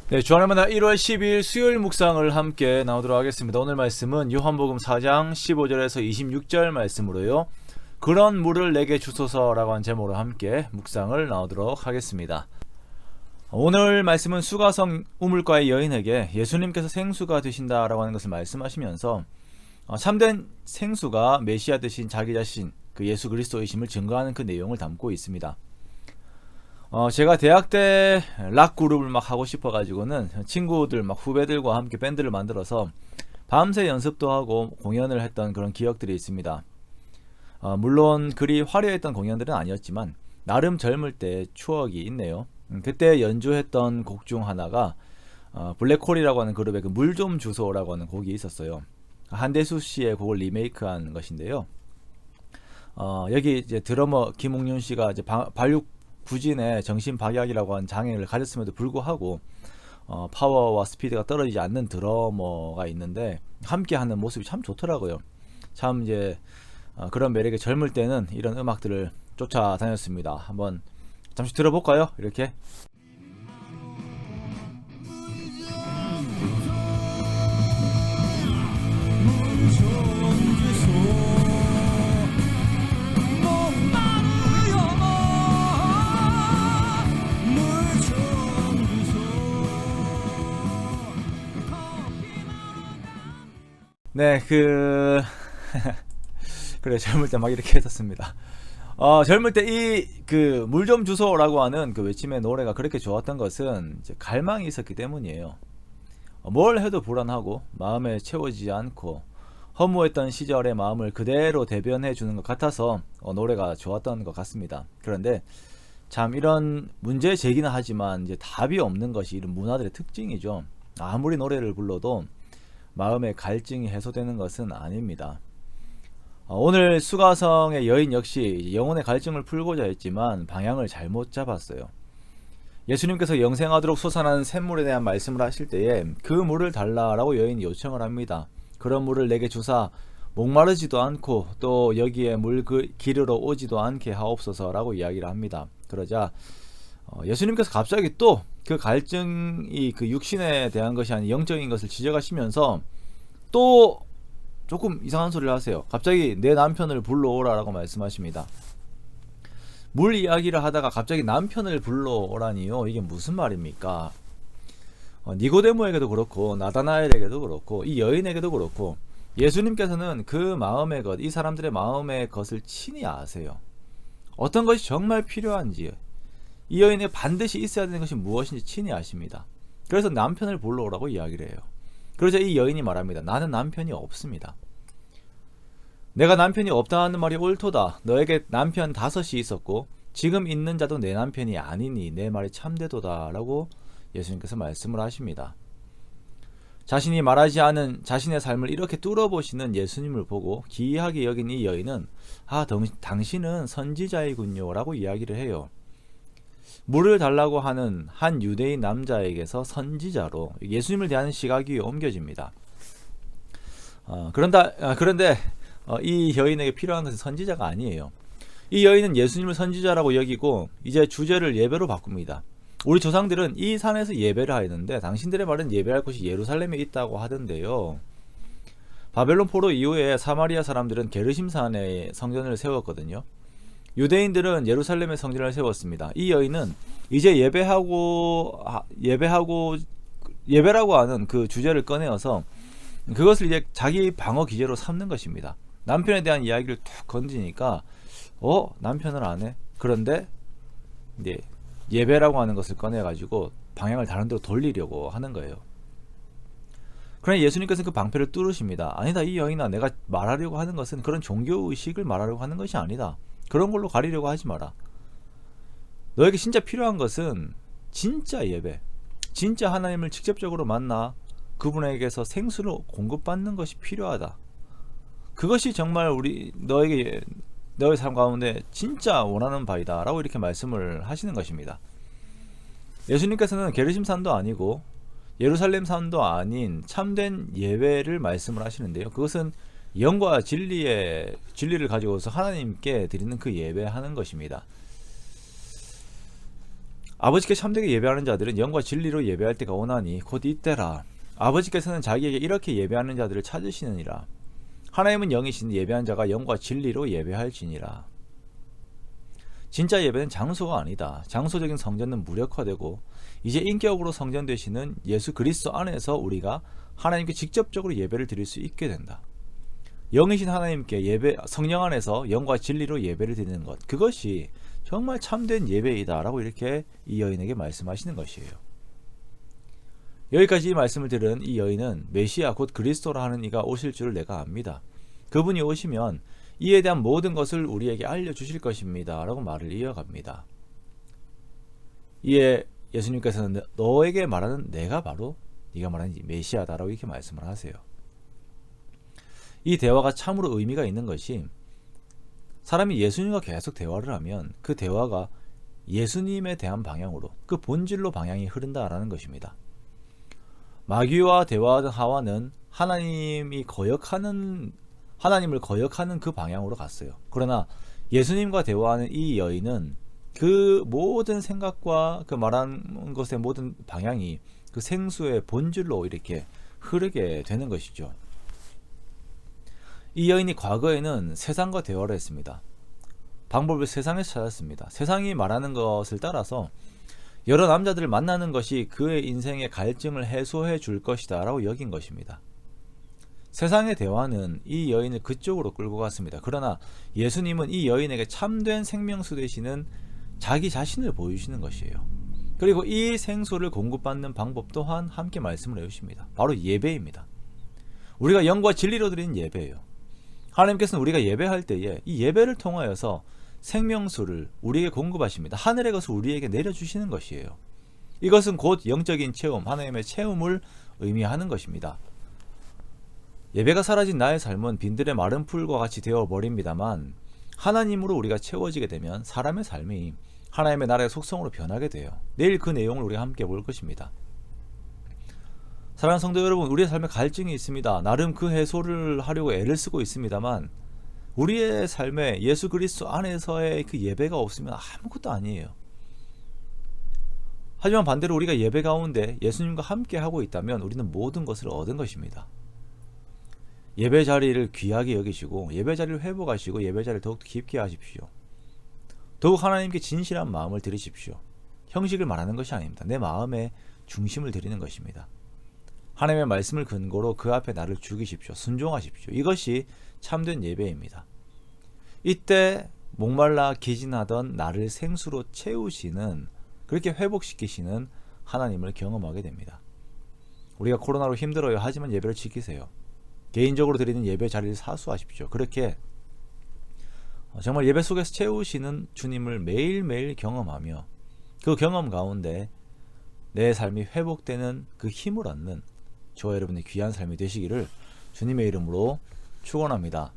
네, 주안의 만나 1월 12일 수요일 묵상을 함께 나오도록 하겠습니다. 오늘 말씀은 요한복음 4장 15절에서 26절 말씀으로요. 그런 물을 내게 주소서라고 한 제목으로 함께 묵상을 나오도록 하겠습니다. 오늘 말씀은 수가성 우물가의 여인에게 예수님께서 생수가 되신다라고 하는 것을 말씀하시면서 참된 생수가 메시아 되신 자기 자신, 그 예수 그리스도이심을 증거하는 그 내용을 담고 있습니다. 제가 대학 때 락 그룹을 막 하고 싶어가지고는 친구들 막 후배들과 함께 밴드를 만들어서 밤새 연습도 하고 공연을 했던 그런 기억들이 있습니다. 물론 그리 화려했던 공연들은 아니었지만 나름 젊을 때 추억이 있네요. 그때 연주했던 곡 중 하나가 블랙홀이라고 하는 그룹의 그 물 좀 주소라고 하는 곡이 있었어요. 한대수 씨의 곡을 리메이크한 것인데요. 여기 이제 드러머 김웅윤 씨가 이제 발육 부진의 정신박약이라고 하는 장애를 가졌음에도 불구하고 파워와 스피드가 떨어지지 않는 드러머가 있는데 함께하는 모습이 참 좋더라고요. 참 이제 그런 매력에 젊을 때는 이런 음악들을 쫓아다녔습니다. 한번 잠시 들어볼까요? 이렇게. 네, 그래, 젊을 때 막 이렇게 했었습니다. 젊을 때 이 그 물 좀 주소라고 하는 그 외침의 노래가 그렇게 좋았던 것은 이제 갈망이 있었기 때문이에요. 뭘 해도 불안하고 마음에 채워지지 않고 허무했던 시절의 마음을 그대로 대변해 주는 것 같아서 노래가 좋았던 것 같습니다. 그런데 참 이런 문제 제기는 하지만 이제 답이 없는 것이 이런 문화들의 특징이죠. 아무리 노래를 불러도 마음의 갈증이 해소되는 것은 아닙니다. 오늘 수가성의 여인 역시 영혼의 갈증을 풀고자 했지만 방향을 잘못 잡았어요. 예수님께서 영생하도록 솟아나는 샘물에 대한 말씀을 하실 때에 그 물을 달라라고 여인이 요청을 합니다. 그런 물을 내게 주사 목마르지도 않고 또 여기에 물 기르러 오지도 않게 하옵소서라고 이야기를 합니다. 그러자 예수님께서 갑자기 또 그 갈증이 그 육신에 대한 것이 아닌 영적인 것을 지적하시면서 또 조금 이상한 소리를 하세요. 갑자기 내 남편을 불러오라라고 말씀하십니다. 물 이야기를 하다가 갑자기 남편을 불러오라니요. 이게 무슨 말입니까? 니고데모에게도 그렇고 나다나엘에게도 그렇고 이 여인에게도 그렇고 예수님께서는 그 마음의 것, 이 사람들의 마음의 것을 친히 아세요. 어떤 것이 정말 필요한지, 이 여인에 반드시 있어야 되는 것이 무엇인지 친히 아십니다. 그래서 남편을 불러오라고 이야기를 해요. 그러자 이 여인이 말합니다. 나는 남편이 없습니다. 내가 남편이 없다 하는 말이 옳도다. 너에게 남편 5이 있었고 지금 있는 자도 내 남편이 아니니 내 말이 참되도다 라고 예수님께서 말씀을 하십니다. 자신이 말하지 않은 자신의 삶을 이렇게 뚫어보시는 예수님을 보고 기이하게 여긴 이 여인은 당신은 선지자이군요 라고 이야기를 해요. 물을 달라고 하는 한 유대인 남자에게서 선지자로 예수님을 대하는 시각이 옮겨집니다. 그런데 이 여인에게 필요한 것은 선지자가 아니에요. 이 여인은 예수님을 선지자라고 여기고 이제 주제를 예배로 바꿉니다. 우리 조상들은 이 산에서 예배를 하였는데 당신들의 말은 예배할 곳이 예루살렘에 있다고 하던데요. 바벨론 포로 이후에 사마리아 사람들은 게르심산에 성전을 세웠거든요. 유대인들은 예루살렘에 성전을 세웠습니다. 이 여인은 이제 예배라고 하는 그 주제를 꺼내어서 그것을 이제 자기 방어 기제로 삼는 것입니다. 남편에 대한 이야기를 툭 건지니까 남편을 안 해? 그런데 이제 예배라고 하는 것을 꺼내가지고 방향을 다른 데로 돌리려고 하는 거예요. 그러나 예수님께서는 그 방패를 뚫으십니다. 아니다, 이 여인아, 내가 말하려고 하는 것은 그런 종교의식을 말하려고 하는 것이 아니다. 그런 걸로 가리려고 하지 마라. 너에게 진짜 필요한 것은 진짜 예배, 진짜 하나님을 직접적으로 만나 그분에게서 생수를 공급받는 것이 필요하다. 그것이 정말 너의 삶 가운데 진짜 원하는 바이다 라고 이렇게 말씀을 하시는 것입니다. 예수님께서는 게르심산도 아니고 예루살렘 산도 아닌 참된 예배를 말씀을 하시는데요. 그것은 영과 진리를 가지고서 하나님께 드리는 그 예배하는 것입니다. 아버지께 참되게 예배하는 자들은 영과 진리로 예배할 때가 오나니 곧 이때라. 아버지께서는 자기에게 이렇게 예배하는 자들을 찾으시느니라. 하나님은 영이신 예배한 자가 영과 진리로 예배할지니라. 진짜 예배는 장소가 아니다. 장소적인 성전은 무력화되고 이제 인격으로 성전되시는 예수 그리스도 안에서 우리가 하나님께 직접적으로 예배를 드릴 수 있게 된다. 영이신 하나님께 성령 안에서 영과 진리로 예배를 드리는 것, 그것이 정말 참된 예배이다 라고 이렇게 이 여인에게 말씀하시는 것이에요. 여기까지 이 말씀을 들은 이 여인은 메시아 곧 그리스도라 하는 이가 오실 줄을 내가 압니다. 그분이 오시면 이에 대한 모든 것을 우리에게 알려주실 것입니다 라고 말을 이어갑니다. 이에 예수님께서는 너에게 말하는 내가 바로 네가 말하는 메시아다 라고 이렇게 말씀을 하세요. 이 대화가 참으로 의미가 있는 것이, 사람이 예수님과 계속 대화를 하면 그 대화가 예수님에 대한 방향으로, 그 본질로 방향이 흐른다라는 것입니다. 마귀와 대화하던 하와는 하나님을 거역하는 그 방향으로 갔어요. 그러나 예수님과 대화하는 이 여인은 그 모든 생각과 그 말한 것의 모든 방향이 그 생수의 본질로 이렇게 흐르게 되는 것이죠. 이 여인이 과거에는 세상과 대화를 했습니다. 방법을 세상에서 찾았습니다. 세상이 말하는 것을 따라서 여러 남자들을 만나는 것이 그의 인생의 갈증을 해소해 줄 것이다 라고 여긴 것입니다. 세상의 대화는 이 여인을 그쪽으로 끌고 갔습니다. 그러나 예수님은 이 여인에게 참된 생명수 되시는 자기 자신을 보여주시는 것이에요. 그리고 이 생수를 공급받는 방법 또한 함께 말씀을 해주십니다. 바로 예배입니다. 우리가 영과 진리로 드리는 예배예요. 하나님께서는 우리가 예배할 때에 이 예배를 통하여서 생명수를 우리에게 공급하십니다. 하늘의 것을 우리에게 내려주시는 것이에요. 이것은 곧 영적인 체험, 하나님의 체험을 의미하는 것입니다. 예배가 사라진 나의 삶은 빈들의 마른 풀과 같이 되어버립니다만, 하나님으로 우리가 채워지게 되면 사람의 삶이 하나님의 나라의 속성으로 변하게 돼요. 내일 그 내용을 우리가 함께 볼 것입니다. 사랑하는 성도 여러분, 우리의 삶에 갈증이 있습니다. 나름 그 해소를 하려고 애를 쓰고 있습니다만, 우리의 삶에 예수 그리스도 안에서의 그 예배가 없으면 아무것도 아니에요. 하지만 반대로 우리가 예배 가운데 예수님과 함께 하고 있다면 우리는 모든 것을 얻은 것입니다. 예배 자리를 귀하게 여기시고 예배 자리를 회복하시고 예배 자리를 더욱 깊게 하십시오. 더욱 하나님께 진실한 마음을 드리십시오. 형식을 말하는 것이 아닙니다. 내 마음의 중심을 드리는 것입니다. 하나님의 말씀을 근거로 그 앞에 나를 죽이십시오. 순종하십시오. 이것이 참된 예배입니다. 이때 목말라 기진하던 나를 생수로 채우시는, 그렇게 회복시키시는 하나님을 경험하게 됩니다. 우리가 코로나로 힘들어요. 하지만 예배를 지키세요. 개인적으로 드리는 예배 자리를 사수하십시오. 그렇게 정말 예배 속에서 채우시는 주님을 매일매일 경험하며 그 경험 가운데 내 삶이 회복되는 그 힘을 얻는 저와 여러분의 귀한 삶이 되시기를 주님의 이름으로 축원합니다.